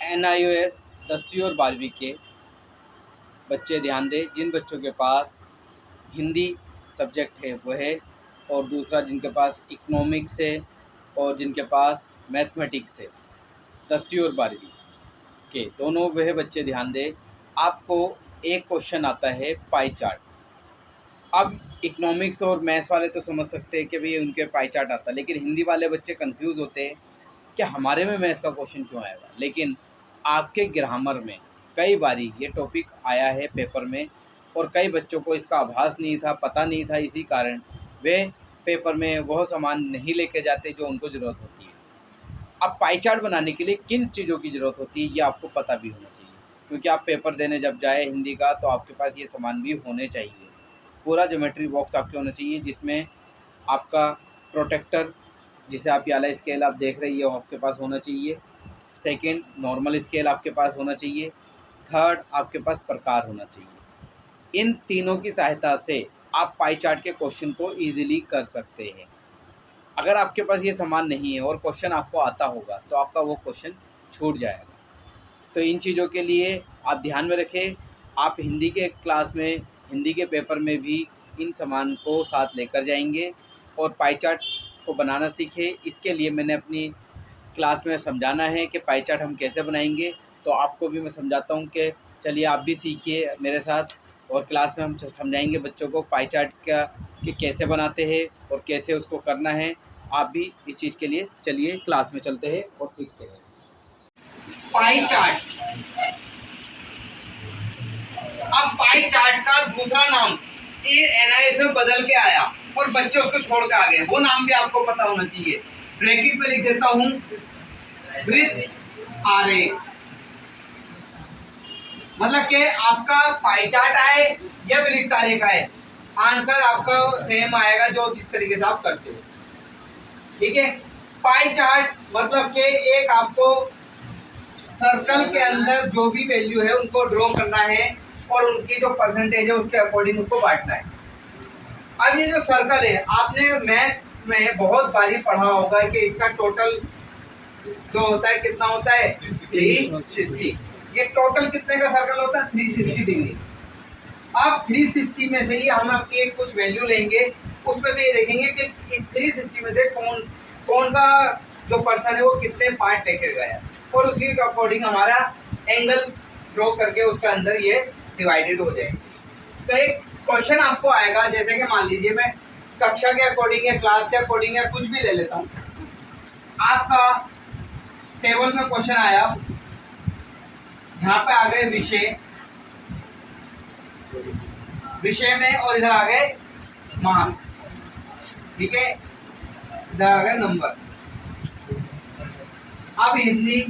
NIOS 10वीं और 12वीं के बच्चे ध्यान दें। जिन बच्चों के पास हिंदी सब्जेक्ट है वो है, और दूसरा जिनके पास इकोनॉमिक्स है, और जिनके पास मैथमेटिक्स है, 10वीं और 12वीं के दोनों वह बच्चे ध्यान दें। आपको एक क्वेश्चन आता है पाई चार्ट। अब इकोनॉमिक्स और मैथ्स वाले तो समझ सकते हैं कि भाई उनके पाई चार्ट आता है, लेकिन हिंदी वाले बच्चे कंफ्यूज होते हैं कि हमारे में मैथ्स का क्वेश्चन क्यों आएगा। लेकिन आपके ग्रामर में कई बारी ये टॉपिक आया है पेपर में, और कई बच्चों को इसका आभास नहीं था, पता नहीं था, इसी कारण वे पेपर में वह सामान नहीं लेके जाते जो उनको ज़रूरत होती है। अब पाई चार्ट बनाने के लिए किन चीज़ों की ज़रूरत होती है ये आपको पता भी होना चाहिए, क्योंकि आप पेपर देने जब जाए हिंदी का तो आपके पास ये सामान भी होने चाहिए। पूरा ज्योमेट्री बॉक्स आपके होना चाहिए, जिसमें आपका प्रोटेक्टर, जिसे आप याला स्केल आप देख रही हो, आपके पास होना चाहिए। सेकंड, नॉर्मल स्केल आपके पास होना चाहिए। थर्ड, आपके पास प्रकार होना चाहिए। इन तीनों की सहायता से आप पाई चार्ट के क्वेश्चन को ईजिली कर सकते हैं। अगर आपके पास ये सामान नहीं है और क्वेश्चन आपको आता होगा तो आपका वो क्वेश्चन छूट जाएगा। तो इन चीज़ों के लिए आप ध्यान में रखें। आप हिंदी के क्लास में, हिंदी के पेपर में भी इन सामान को साथ लेकर जाएंगे और पाई चार्ट को बनाना सीखें। इसके लिए मैंने अपनी क्लास में समझाना है कि पाई चार्ट हम कैसे बनाएंगे, तो आपको भी मैं समझाता हूँ कि चलिए आप भी सीखिए मेरे साथ, और क्लास में हम समझाएंगे बच्चों को पाई चार्ट का कि कैसे बनाते हैं और कैसे उसको करना है। आप भी इस चीज़ के लिए चलिए क्लास में चलते हैं और सीखते हैं। Pie chart. अब पाई चार्ट का दूसरा नाम ये NIOS में बदल के आया और बच्चे उसको छोड़ के आ गए, वो नाम भी आपको पता होना चाहिए। ब्रैकेट पे लिख देता हूँ, वृत्त आरेख। मतलब कि आपका पाई चार्ट आए या वृत्त आरेख आए, आंसर आपका सेम आएगा जो जिस तरीके से आप करते हो। ठीक है। पाई चार्ट मतलब कि एक आपको सर्कल के अंदर जो भी वैल्यू है उनको ड्रॉ करना है और उनकी जो परसेंटेज है उसके अकॉर्डिंग उसको बांटना है। अब ये जो सर्कल है, आपने मैथ्स में बहुत बारी पढ़ा होगा कि इसका टोटल जो होता है कितना होता है, 360। ये टोटल कितने का सर्कल होता है, 360 डिग्री। अब 360 में से ही हम अपनी एक कुछ वैल्यू लेंगे, उसमें से ये देखेंगे कि इस 360 में से कौन सा जो पर्सन है वो कितने पार्ट लेकर गया, और उसी के अकॉर्डिंग हमारा एंगल ड्रॉ करके उसके अंदर ये डिवाइडेड हो जाएगी। तो एक क्वेश्चन आपको आएगा, जैसे कि मान लीजिए मैं कक्षा के अकॉर्डिंग या क्लास के अकॉर्डिंग या कुछ भी ले लेता हूँ। आपका टेबल में क्वेश्चन आया, यहाँ पे आ गए विषय, विषय में, और इधर आ गए मार्क्स। ठीक है, इधर आ गए नंबर। अब हिंदी,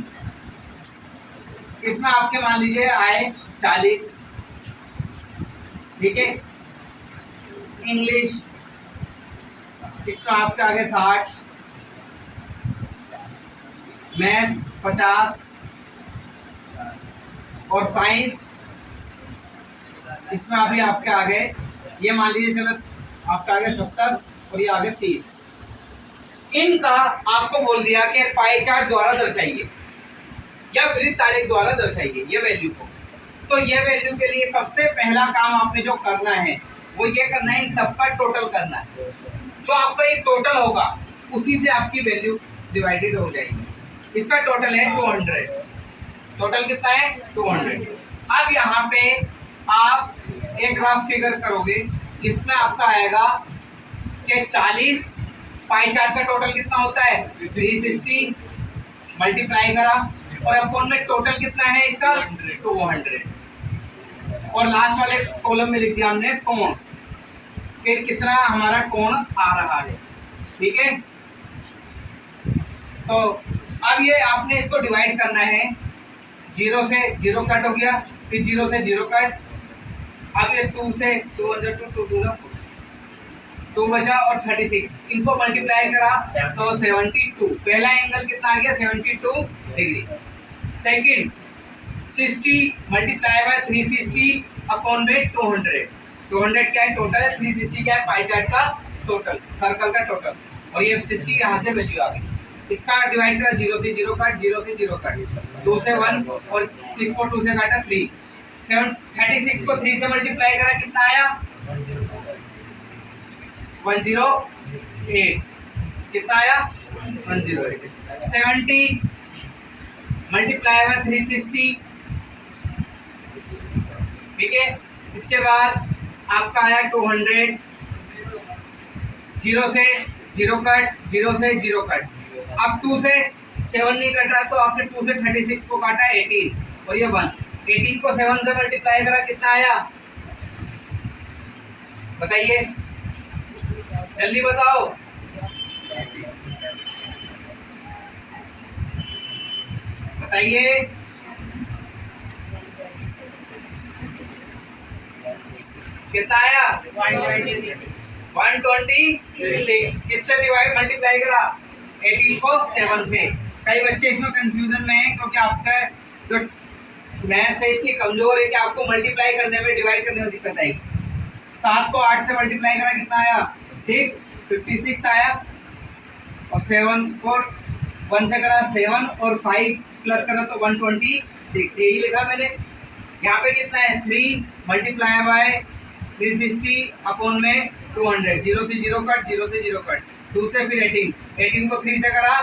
इसमें आपके मान लीजिए आए 40। ठीक है। इंग्लिश, इसमें आपके आगे 60। मैथ्स 50, और साइंस इसमें अभी आपके आगे ये मान लीजिए चलो आपके आगे 70 और ये आगे 30। इनका आपको बोल दिया कि पाई चार्ट द्वारा दर्शाइए या वृत्त आरेख द्वारा दर्शाइए ये वैल्यू को। तो ये वैल्यू के लिए सबसे पहला काम आपने जो करना है वो ये करना है, इन सबका टोटल करना है। जो आपका एक टोटल होगा उसी से आपकी वैल्यू डिवाइडेड हो जाएगी। इसका टोटल है 200। टोटल कितना है, 200। अब यहाँ पे आप एक रफ फिगर करोगे जिसमें आपका आएगा कि 40, पाई चार्ट का टोटल कितना होता है 360, मल्टीप्लाई करा, और अपॉन में टोटल कितना है इसका 200, और लास्ट वाले कॉलम में लिख दिया हमने कोण कि कितना हमारा कोण आ रहा है। ठीक है। तो अब ये आपने इसको डिवाइड करना है, 0 से 0 कट हो गया, फिर 0 से 0 कट, अब ये 2 से 2 2 बचा और 36, इनको मल्टीप्लाई करा तो 72। पहला एंगल कितना आ गया 72 degree. Second 60 multiply by 360 upon में 200। 200 क्या है टोटल है, 360 क्या है पाई चार्ट का टोटल, सर्कल का टोटल, और ये 60 यहाँ से वैल्यू आ गई। इसका डिवाइड करा 0 से 0 काट, 0 से 0 काट, 2 से 1 और 6 को 2 से काटा 3, 36 को 3 से मल्टीप्लाई करा कितना आया 108, कितना आया 108। 70 मल्टीप्लाई हुआ 360, ठीक है। इसके बाद आपका आया 200, 0 से 0 कट, 0 से 0 कट। अब 2 से 7 नहीं कट रहा तो आपने 2 से 36 को काटा 18 और ये 1, 18 को 7 से मल्टीप्लाई करा कितना आया बताइए, जल्दी बताओ। बताइए कितना आया 126। किससे डिवाइड मल्टीप्लाई करा 18 को 7 से। कई बच्चे इसमें कंफ्यूजन में हैं क्योंकि आपका जो मैथ्स है इतनी कमजोर है कि आपको मल्टीप्लाई करने में डिवाइड करने में दिक्कत आएगी। 7 को 8 से मल्टीप्लाई करा कितना आया 6, 56 आया, और 7 को 1 से करा 7 और 5 प्लस करा तो 126, यही लिखा मैंने। यहाँ पे कितना है 3 मल्टीप्लाई बाय 360 अपॉन में 200, 0 से 0 कट, 0 से 0 कट, 2 से फिर 18, 18 को 3 से करा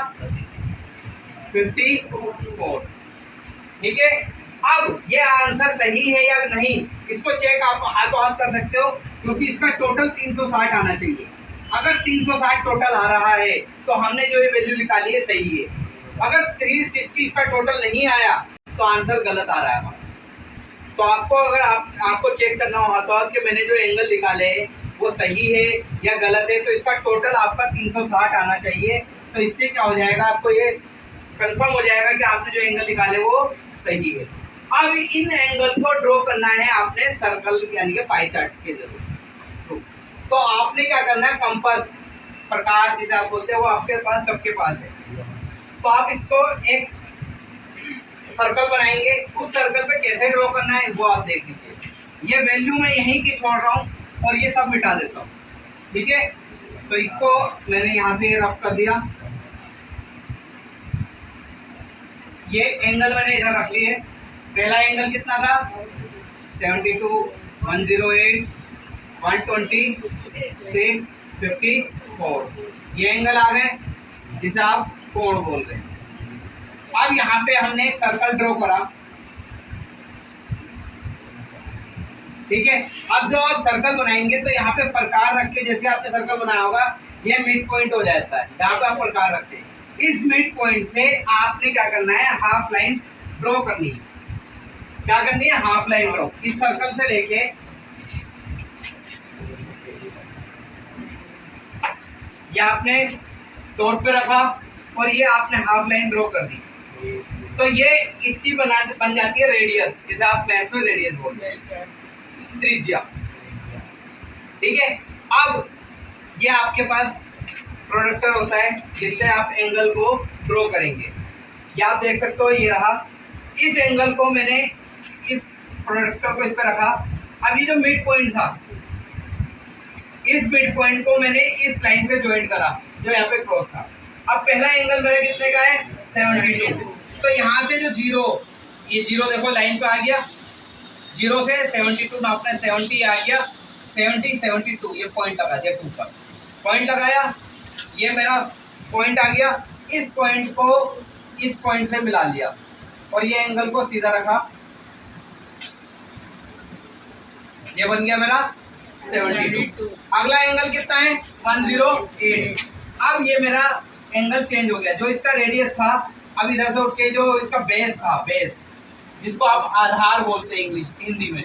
54, ठीक है। अब ये आंसर सही है या नहीं इसको चेक आप हाथों हाथ कर सकते हो, क्योंकि इसका टोटल 360 आना चाहिए। अगर 360 टोटल आ रहा है तो हमने जो ये वैल्यू निकाली है सही है। अगर 360 इसका टोटल नहीं आया तो आंसर गलत आ रहा है। तो आपको अगर आपको चेक करना हो हाथों हाथ कि मैंने जो एंगल निकाले हैं वो सही है या गलत है, तो इसका टोटल आपका 360 आना चाहिए। तो इससे क्या हो जाएगा, आपको ये कंफर्म हो जाएगा कि आपने जो एंगल निकाले वो सही है। अब इन एंगल को ड्रॉ करना है आपने सर्कल यानी कि पाई चार्ट के जरूर। तो आपने क्या करना है, कंपास प्रकार जिसे आप बोलते हैं वो आपके पास सबके पास है। तो आप इसको एक सर्कल बनाएंगे, उस सर्कल पे कैसे ड्रॉ करना है वो आप देख लीजिए। ये वैल्यू मैं यहीं की छोड़ रहा हूँ और ये सब मिटा देता हूँ, ठीक है। तो इसको मैंने यहाँ से रफ कर दिया, ये एंगल मैंने इधर रख लिए। पहला एंगल कितना था 72, 108, 126, 54, ये एंगल आ गए जिसे आप कोण बोल रहे हैं। अब यहाँ पे हमने एक सर्कल ड्रॉ करा, ठीक है। अब जब आप सर्कल बनाएंगे तो यहाँ पे प्रकार रख के जैसे आपने सर्कल बनाया होगा ये मिड पॉइंट हो जाता है, जहाँ पे आप प्रकार रखते हैं। इस मिड पॉइंट से आपने क्या करना है, हाफ लाइन ड्रॉ करनी है। क्या करनी है, हाफ लाइन ड्रॉ। इस सर्कल से लेके ये आपने टॉप पे रखा और ये आपने हाफ लाइन ड्रॉ कर दी, तो ये इसकी बन जाती है रेडियस, जिसे आप मैथ्स में रेडियस बोलते हैं, त्रिज्या, ठीक है। अब ये आपके पास प्रोडक्टर होता है जिससे आप एंगल को ड्रॉ करेंगे। ये आप देख सकते हो, ये रहा। इस एंगल को मैंने इस प्रोडक्टर को इस पे रखा। अब ये जो मिड पॉइंट था, इस मिड पॉइंट को मैंने इस लाइन से ज्वाइन करा जो यहाँ पे क्रॉस था। अब पहला एंगल मेरा कितने का है 72, तो यहाँ से जो जीरो, ये जीरो देखो लाइन पे आ गया, 0 से 72 नापना है, 70 आ गया, 70, 72 ये पॉइंट लगा दिया, 2 पर पॉइंट लगाया, ये मेरा पॉइंट आ गया। इस पॉइंट को इस पॉइंट से मिला लिया और ये एंगल को सीधा रखा, ये बन गया मेरा 72। अगला एंगल कितना है 108। अब ये मेरा एंगल चेंज हो गया, जो इसका रेडियस था अब इधर से उठ के जो इसका बेस था, बेस जिसको आप आधार बोलते हैं इंग्लिश हिंदी में,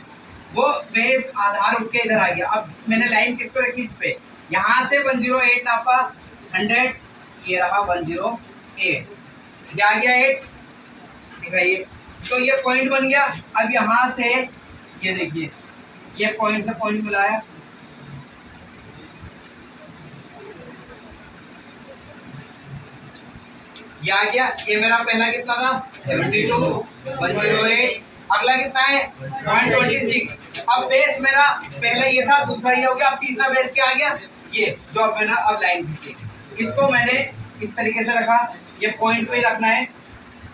वो बेस आधार उठ के इधर आ गया। अब मैंने लाइन किस पे रखी, इस पे, यहाँ से 108 नापा 100, ये रहा 108, ये आ गया 8, दिखाइए, तो ये पॉइंट बन गया। अब यहाँ से ये देखिए, ये पॉइंट से पॉइंट मिलाया, ये आ गया। ये मेरा पहला कितना था 72, 108, अगला कितना है 126। अब बेस मेरा पहला ये था, दूसरा ये हो गया, अब तीसरा बेस क्या आ गया, ये जो अब मैंने अब लाइन खींची, इसको मैंने इस तरीके से रखा, ये पॉइंट पे रखना है।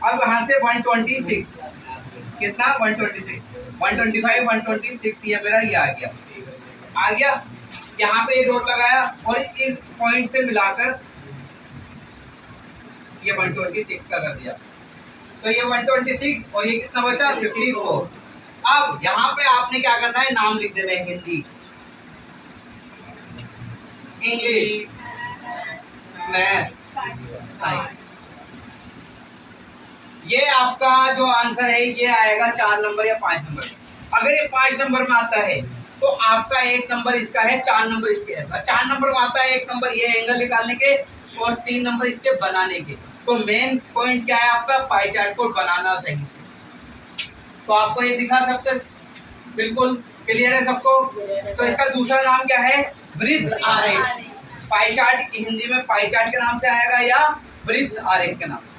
अब यहाँ से 126 कितना 126 125 126 ये मेरा ये आ गया। यहाँ पे ये डॉट लगाया और इस पॉइंट से मिलाकर ये 126 का कर दिया। तो ये 126 और ये कितना बचा 54। अब यहाँ पे आपने क्या करना है, नाम लिख देना है, हिंदी, इंग्लिश, मैथ, साइंस। ये आपका जो आंसर है ये आएगा 4 नंबर या 5 नंबर। अगर ये 5 नंबर में आता है तो आपका 1 नंबर इसका है, 4 नंबर इसके है। 4 नंबर में आता है 1 नंबर ये एंगल निकालने के और 3 नंबर इसके बनाने के। तो मेन पॉइंट क्या है आपका, पाई चार्ट को बनाना सही से। तो आपको ये दिखा, सबसे बिल्कुल क्लियर है सबको। तो इसका दूसरा नाम क्या है, वृत्त आरेख। पाई चार्ट हिंदी में पाई चार्ट के नाम से आएगा या वृत्त आरेख के नाम से।